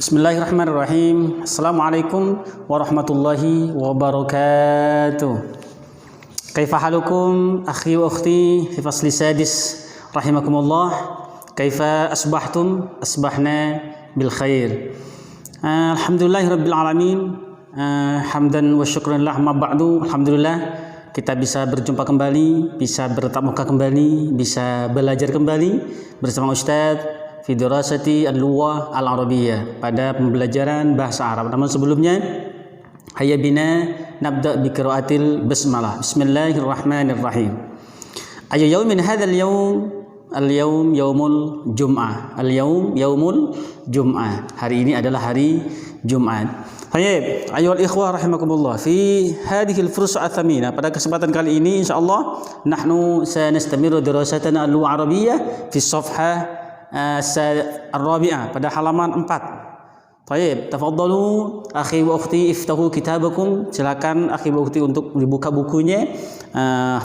Bismillahirrahmanirrahim. Assalamualaikum warahmatullahi wabarakatuh. Kaifa halukum akhi wa ukhti fi fasli sadis rahimakumullah. Kaifa asbahtum? Asbahna bil khair. Alhamdulillahirabbil alamin. Hamdan wa syukran lah ma ba'du. Alhamdulillah kita bisa berjumpa kembali, bisa bertatap muka kembali, bisa belajar kembali bersama Ustaz fi dirasati al-lughah al-arabiyyah, pada pembelajaran bahasa Arab. Namun sebelumnya, hayya bina nabda bi qiraatil basmalah. Bismillahirrahmanirrahim. Ayu yaumin hadzal yaum, al-yaum yaumul jum'ah. Al-yaum yaumul jum'ah. Hari ini adalah hari Jumat. Baik, ayyuhal ikhwah rahimakumullah, fi hadhihi al-fursah ats-tsamina, pada kesempatan kali ini insyaallah nahnu sanastamiru dirasatana al-lughah al-arabiyyah fi shafhah Ar-Rabi'ah, pada halaman 4. Baik, tafadhalu akhi wa ukhti iftahu kitabakum. Silakan akhi wa ukhti untuk dibuka bukunya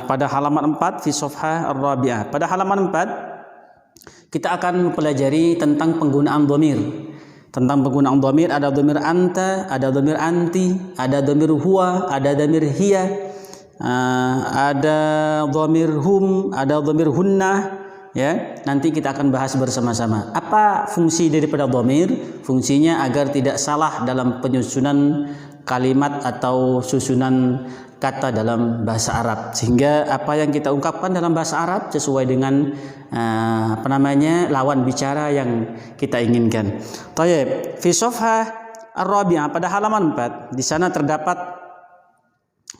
pada halaman 4 fi shafhah Ar-Rabi'ah. Pada halaman 4 kita akan mempelajari tentang penggunaan dhamir. Tentang penggunaan dhamir, ada dhamir anta, ada dhamir anti, ada dhamir huwa, ada dhamir hiya, ada dhamir hum, ada dhamir hunna. Ya, nanti kita akan bahas bersama-sama apa fungsi daripada dhamir. Fungsinya agar tidak salah dalam penyusunan kalimat atau susunan kata dalam bahasa Arab, sehingga apa yang kita ungkapkan dalam bahasa Arab sesuai dengan lawan bicara yang kita inginkan. Thayyib, fi shafhah Ar-Rabi'ah, pada halaman 4, di sana terdapat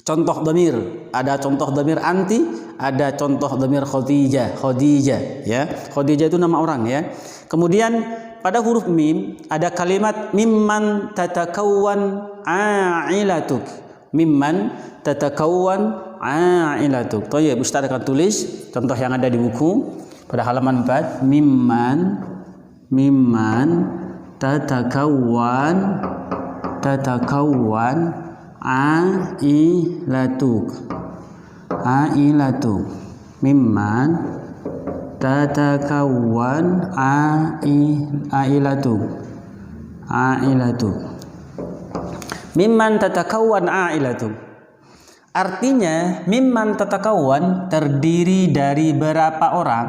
contoh dhamir. Ada contoh dhamir anti, ada contoh dhamir Khadijah. Khadijah, ya. Khadijah itu nama orang, ya. Kemudian pada huruf mim ada kalimat mimman tatakawwan a'ilatuk. Mimman tatakawwan a'ilatuk. Thayyib, Ustaz akan tulis contoh yang ada di buku pada halaman 4. Mimman tatakawwan a'ilatuk. Mimman tatakawwan a'ilatuk. Mimman tatakawwan a'ilatuk. Artinya mimman tatakawwan terdiri dari berapa orang?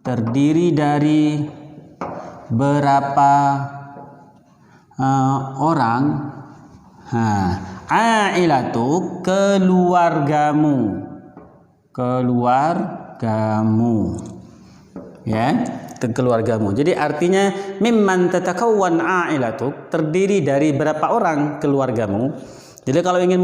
Terdiri dari berapa orang? A'ilatuk, keluargamu. Ya, keluargamu. Jadi artinya mimman tatakawwan a'ilatuk, terdiri dari berapa orang keluargamu. Jadi kalau ingin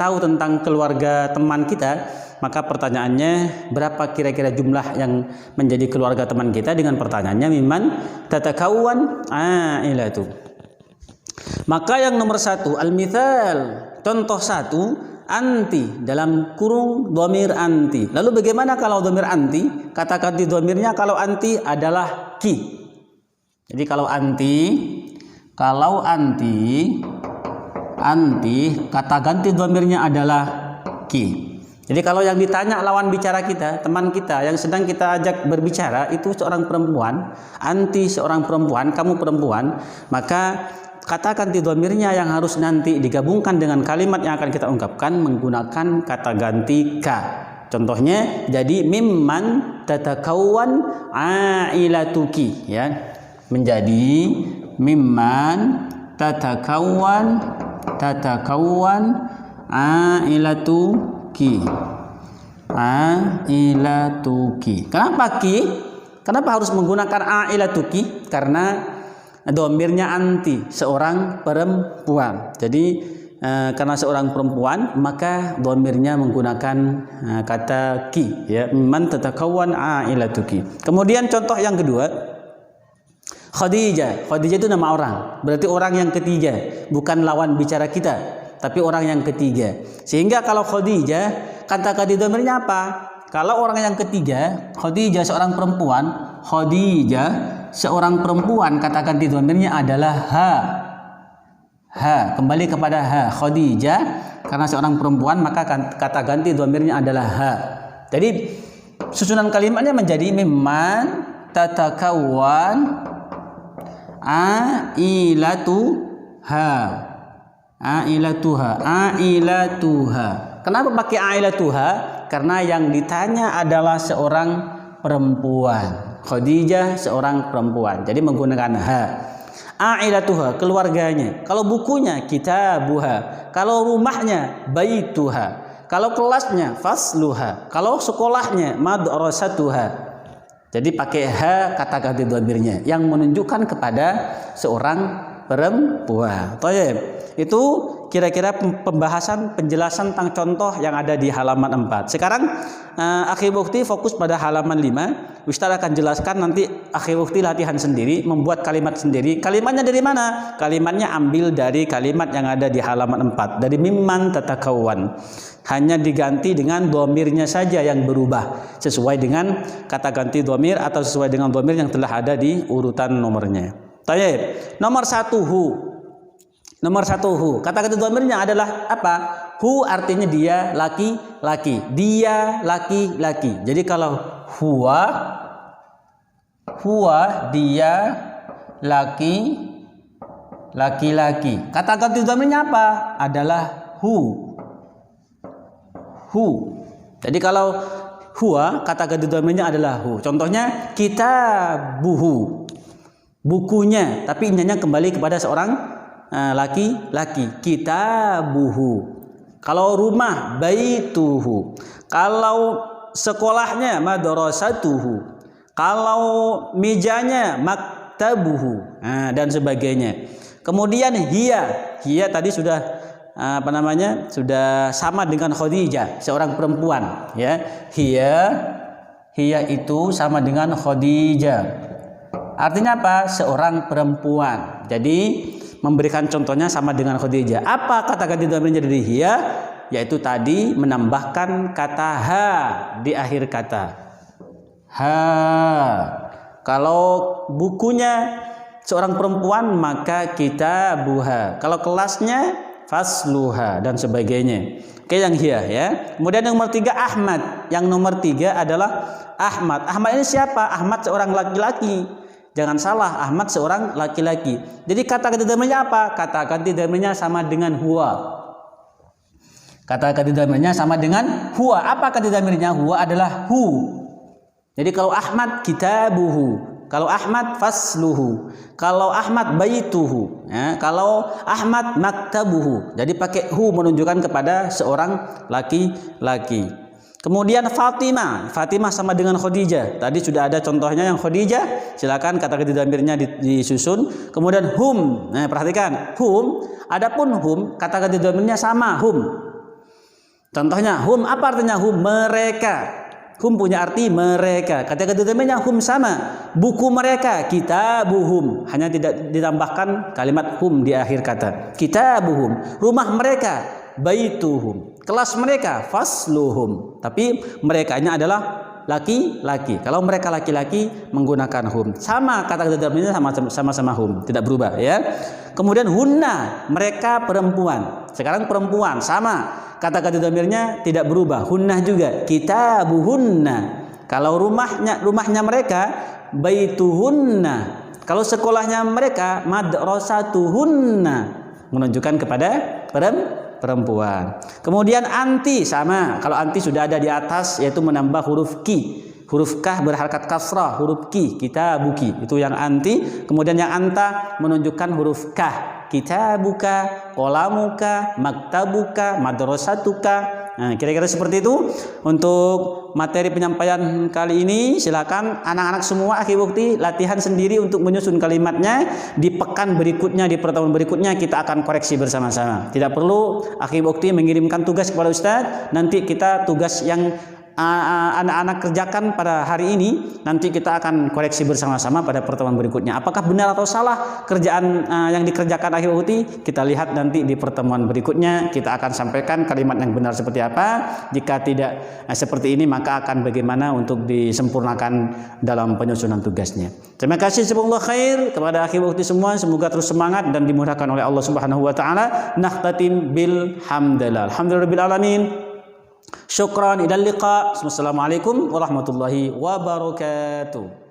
tahu tentang keluarga teman kita, maka pertanyaannya berapa kira-kira jumlah yang menjadi keluarga teman kita, dengan pertanyaannya mimman tatakawwan a'ilatuk. Maka yang nomor 1, al-mithal, contoh 1, anti, dalam kurung dhamir anti. Lalu bagaimana kalau dhamir anti? Kata ganti dhamirnya kalau anti adalah ki. Jadi kalau anti kata ganti dhamirnya adalah ki. Jadi kalau yang ditanya lawan bicara kita, teman kita yang sedang kita ajak berbicara itu seorang perempuan, anti seorang perempuan, kamu perempuan, maka kata ganti dhamirnya yang harus nanti digabungkan dengan kalimat yang akan kita ungkapkan menggunakan kata ganti ka. Contohnya jadi mimman tatakawwan ailatuki, ya. Menjadi mimman tatakawwan ailatuki. Kenapa ki? Kenapa harus menggunakan ailatuki? Karena dhamirnya anti, seorang perempuan. Jadi karena seorang perempuan, maka dhamirnya menggunakan kata ki, ya, man tatakawwan ailatuki. Kemudian contoh yang kedua, Khadijah. Khadijah itu nama orang, berarti orang yang ketiga, bukan lawan bicara kita, tapi orang yang ketiga. Sehingga kalau Khadijah, kata dhamirnya apa? Kalau orang yang ketiga, Khadijah seorang perempuan, kata ganti dhamirnya adalah ha. Kembali kepada ha. Khadijah karena seorang perempuan, maka kata ganti dhamirnya adalah ha. Jadi susunan kalimatnya menjadi mimman tatakawwan Ailatuha. Ailatuha. Ailatuha. Kenapa pakai ailatuha? Karena yang ditanya adalah seorang perempuan. Khadijah seorang perempuan. Jadi menggunakan ha. Ailatuha, keluarganya. Kalau bukunya kitabuha. Kalau rumahnya baituha. Kalau kelasnya fasluha. Kalau sekolahnya madrasatuha. Jadi pakai ha kata ganti dhamirnya yang menunjukkan kepada seorang perempuan. Thayyib. Itu kira-kira pembahasan penjelasan tentang contoh yang ada di halaman 4. Sekarang Akhi Bukti fokus pada halaman 5. Ustaz akan jelaskan nanti Akhi Bukti latihan sendiri, membuat kalimat sendiri. Kalimatnya dari mana? Kalimatnya ambil dari kalimat yang ada di halaman 4. Dari mimman tatakawwan. Hanya diganti dengan dhamirnya saja yang berubah sesuai dengan kata ganti dhamir atau sesuai dengan dhamir yang telah ada di urutan nomornya. Tayyib. Nomor 1 hu. Nomor 1 hu. Kata ganti dhamirnya adalah apa? Hu artinya dia laki-laki. Dia laki-laki. Jadi kalau huwa dia laki-laki. Kata ganti dhamirnya apa? Adalah hu. Jadi kalau huwa kata ganti dhamirnya adalah hu. Contohnya kitabuhu. Bukunya, tapi intinya kembali kepada seorang laki-laki. Kitabuhu. Kalau rumah baituhu. Kalau sekolahnya madrasatuhu. Kalau mejanya maktabuhu. Dan sebagainya. Kemudian hiya tadi sudah sudah sama dengan Khadijah, seorang perempuan, ya. Hiya itu sama dengan Khadijah. Artinya apa? Seorang perempuan. Jadi memberikan contohnya sama dengan Khadijah. Apa kata ganti dhamirnya dari hiya? Yaitu tadi menambahkan kata ha di akhir kata. Ha. Kalau bukunya seorang perempuan maka kitabuha. Kalau kelasnya fasluha dan sebagainya. Oke, yang hiya ya. Kemudian yang nomor 3 Ahmad. Yang nomor 3 adalah Ahmad. Ahmad ini siapa? Ahmad seorang laki-laki. Jangan salah, Ahmad seorang laki-laki. Jadi kata ganti dhamirnya apa? Kata ganti dhamirnya sama dengan huwa. Kata ganti dhamirnya sama dengan huwa. Apa ganti dhamirnya? Huwa adalah hu. Jadi kalau Ahmad kitabuhu, kalau Ahmad fasluhu, kalau Ahmad baituhu, ya, kalau Ahmad maktabuhu. Jadi pakai hu menunjukkan kepada seorang laki-laki. Kemudian Fatimah sama dengan Khadijah. Tadi sudah ada contohnya yang Khadijah. Silakan kata ganti dhamirnya disusun. Kemudian hum. Nah, perhatikan hum. Adapun hum kata ganti dhamirnya sama hum. Contohnya hum, apa artinya hum? Mereka. Hum punya arti mereka. Kata ganti dhamirnya hum sama. Buku mereka kitabuhum. Hanya tidak ditambahkan kalimat hum di akhir kata. Kitabuhum. Rumah mereka baituhum. Kelas mereka fasluhum. Tapi merekanya adalah laki-laki. Kalau mereka laki-laki menggunakan hum. Sama kata dhamirnya sama-sama hum, tidak berubah ya. Kemudian hunna, mereka perempuan. Sekarang perempuan sama. Kata dhamirnya tidak berubah. Hunnah juga. Kitabuhunna. Kalau rumahnya mereka baituhunna. Kalau sekolahnya mereka madrasatuhunna. Menunjukkan kepada perempuan. Kemudian anti sama. Kalau anti sudah ada di atas yaitu menambah huruf ki. Huruf kah berharakat kasrah, huruf ki, kitabuki. Itu yang anti. Kemudian yang anta menunjukkan huruf kah. Kitabuka, qalamuka, maktabuka, madrasatuka. Nah, kira-kira seperti itu untuk materi penyampaian kali ini. Silakan anak-anak semua Akhi Bukti latihan sendiri untuk menyusun kalimatnya. Di pekan berikutnya, di pertemuan berikutnya kita akan koreksi bersama-sama. Tidak perlu Akhi Bukti mengirimkan tugas kepada Ustadz. Nanti kita tugas yang anak-anak kerjakan pada hari ini nanti kita akan koreksi bersama-sama pada pertemuan berikutnya. Apakah benar atau salah kerjaan yang dikerjakan Akhi Bukti? Kita lihat nanti di pertemuan berikutnya. Kita akan sampaikan kalimat yang benar seperti apa. Jika tidak seperti ini maka akan bagaimana untuk disempurnakan dalam penyusunan tugasnya. Terima kasih jazakallahu khair kepada Akhi Bukti semua. Semoga terus semangat dan dimudahkan oleh Allah Subhanahu wa taala. Nakhtatim bil hamdalillah. Alhamdulillahirabbil alamin. Syukran, ilal liqa. Wassalamualaikum warahmatullahi wabarakatuh.